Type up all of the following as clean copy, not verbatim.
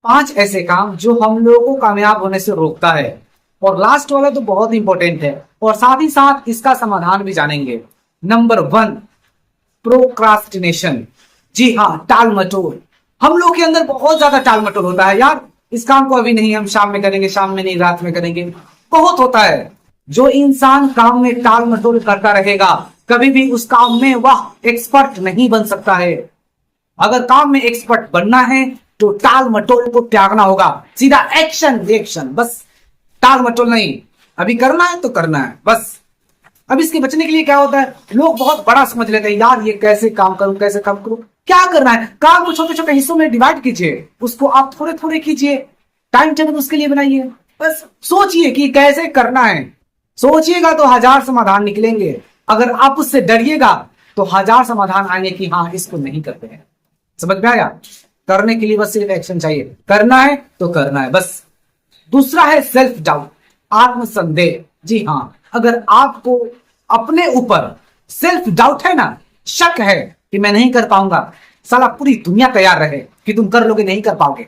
5 ऐसे काम जो हम लोगों को कामयाब होने से रोकता है। और लास्ट वाला तो बहुत इंपॉर्टेंट है और साथ ही साथ इसका समाधान भी जानेंगे। Number 1, procrastination. जी हाँ, टाल मटोल। हम लोग के अंदर बहुत ज्यादा टाल मटोल होता है यार। इस काम को अभी नहीं, हम शाम में करेंगे, शाम में नहीं, रात में करेंगे, बहुत होता है। जो इंसान काम में टाल मटोल करता रहेगा कभी भी उस काम में वह एक्सपर्ट नहीं बन सकता है। अगर काम में एक्सपर्ट बनना है तो टाल मटोल को त्यागना होगा। सीधा एक्शन रिएक्शन, बस टाल मटोल नहीं। अभी करना है तो करना है बस। अब इसके बचने के लिए क्या होता है, लोग बहुत बड़ा समझ लेते हैं, यार ये कैसे काम करूं, कैसे काम करूं। क्या करना है, काम को छोटे छोटे हिस्सों में डिवाइड कीजिए, उसको आप थोड़े थोड़े कीजिए, टाइम टेबल उसके लिए बनाइए। बस सोचिए कि कैसे करना है। सोचिएगा तो 1000 समाधान निकलेंगे। अगर आप उससे डरिएगा तो 1000 समाधान आएंगे कि हाँ इसको नहीं करते हैं। समझ में आया? करने के लिए बस सिर्फ एक्शन चाहिए, करना है तो करना है बस। दूसरा है सेल्फ डाउट, आत्मसंदेह। जी हाँ, अगर आपको अपने ऊपर सेल्फ डाउट है ना, शक है कि मैं नहीं कर पाऊंगा, साला पूरी दुनिया तैयार रहे कि तुम कर लोगे, नहीं कर पाओगे।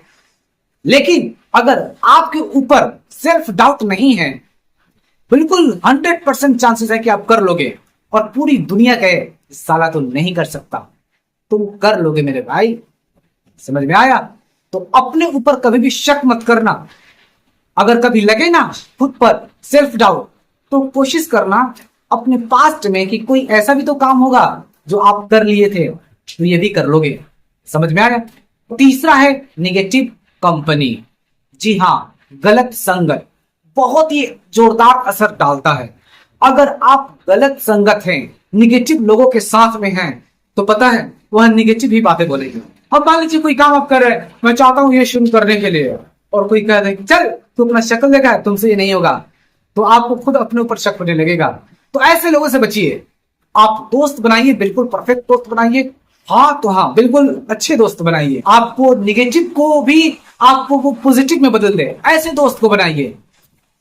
लेकिन अगर आपके ऊपर सेल्फ डाउट नहीं है, बिल्कुल 100% चांसेस है कि आप कर लोगे और पूरी दुनिया कहे साला तो नहीं कर सकता, तुम कर लोगे मेरे भाई। समझ में आया? तो अपने ऊपर कभी भी शक मत करना। अगर कभी लगे ना खुद पर सेल्फ डाउट, तो कोशिश करना अपने पास्ट में कि कोई ऐसा भी तो काम होगा जो आप कर लिए थे, तो ये भी कर लोगे। समझ में आया? तीसरा है निगेटिव कंपनी। जी हाँ, गलत संगत बहुत ही जोरदार असर डालता है। अगर आप गलत संगत हैं, निगेटिव लोगों के साथ में हैं, तो पता है वह निगेटिव ही बातें बोलेगी। अब मान लीजिए कोई काम आप कर रहे हैं, मैं चाहता हूं ये शुरू करने के लिए, और कोई कह दे चल तू अपना शक्ल देखा है, तुमसे ये नहीं होगा, तो आपको खुद अपने ऊपर शक होने लगेगा। तो ऐसे लोगों से बचिए। आप दोस्त बनाइए, बिल्कुल परफेक्ट दोस्त बनाइए। हाँ तो हाँ, बिल्कुल अच्छे दोस्त बनाइए। आपको निगेटिव को भी आपको वो पॉजिटिव में बदल दे, ऐसे दोस्त को बनाइए।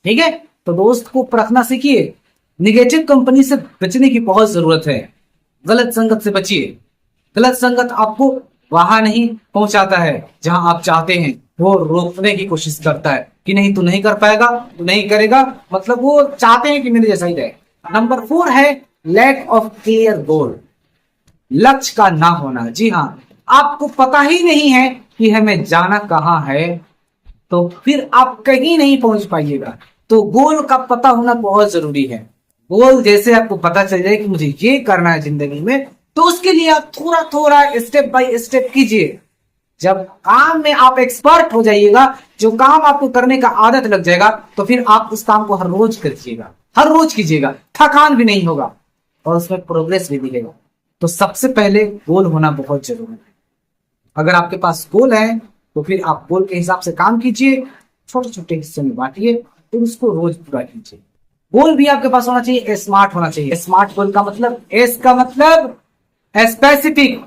ठीक है? तो दोस्त को परखना सीखिए। निगेटिव कंपनी से बचने की बहुत जरूरत है। गलत संगत से बचिए। गलत संगत आपको वहां नहीं पहुंचाता है जहां आप चाहते हैं, वो रोकने की कोशिश करता है कि नहीं तू नहीं कर पाएगा, तू नहीं करेगा, मतलब वो चाहते हैं कि मेरे जैसा ही रहे। नंबर 4 है लैक ऑफ क्लियर गोल, लक्ष्य का ना होना। जी हाँ, आपको पता ही नहीं है कि हमें जाना कहाँ है, तो फिर आप कहीं नहीं पहुंच पाइएगा। तो गोल का पता होना बहुत जरूरी है। गोल जैसे आपको पता चल जाए कि मुझे ये करना है जिंदगी में, तो उसके लिए आप थोड़ा थोड़ा स्टेप बाय स्टेप कीजिए। जब काम में आप एक्सपर्ट हो जाइएगा, जो काम आपको करने का आदत लग जाएगा, तो फिर आप उस काम को हर रोज करिएगा, हर रोज कीजिएगा, थकान भी नहीं होगा और उसमें प्रोग्रेस भी दिखेगा। तो सबसे पहले गोल होना बहुत जरूरी है। अगर आपके पास गोल है तो फिर आप गोल के हिसाब से काम कीजिए, छोटे छोटे हिस्से में बांटिए, फिर उसको रोज पूरा कीजिए। गोल भी आपके पास होना चाहिए, स्मार्ट होना चाहिए। स्मार्ट गोल का मतलब, एस का मतलब स्पेसिफिक,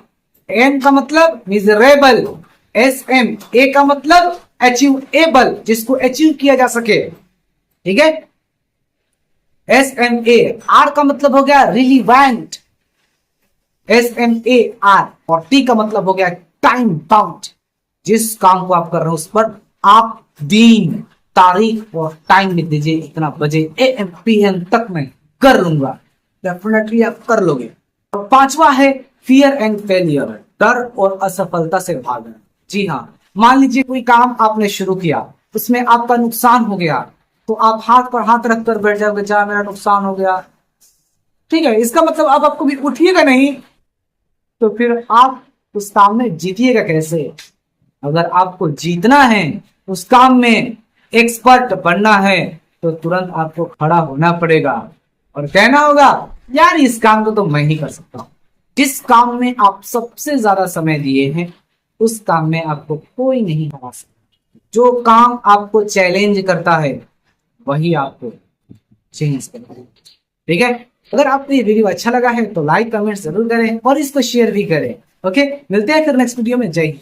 एन का मतलब मिजरेबल, एस एम, ए का मतलब अचीवेबल, जिसको अचीव किया जा सके। ठीक है? एस एम ए, आर का मतलब हो गया relevant, S M A R, और टी का मतलब हो गया टाइम बाउंड। जिस काम को आप कर रहे हो उस पर आप दिन, तारीख और टाइम लिख दीजिए, इतना बजे AM PM तक मैं कर लूंगा। डेफिनेटली आप कर लोगे। और 5वां है फियर एंड फेलियर, डर और असफलता से भागना। जी हाँ, मान लीजिए कोई काम आपने शुरू किया, उसमें आपका नुकसान हो गया, तो आप हाथ पर हाथ रखकर बैठ जाओगे, जा मेरा नुकसान हो गया। ठीक है, इसका मतलब अब आपको भी उठिएगा नहीं, तो फिर आप उस काम में जीतिएगा कैसे? अगर आपको जीतना है, उस काम में एक्सपर्ट बनना है, तो तुरंत आपको खड़ा होना पड़ेगा और कहना होगा यार इस काम को तो मैं ही कर सकता हूं। जिस काम में आप सबसे ज्यादा समय दिए हैं, उस काम में आपको कोई नहीं हरा सकता। जो काम आपको चैलेंज करता है, वही आपको चेंज करता है। ठीक है? अगर आपको ये वीडियो अच्छा लगा है तो लाइक कमेंट जरूर करें और इसको शेयर भी करें। ओके, मिलते हैं फिर नेक्स्ट वीडियो में। जय हिंद।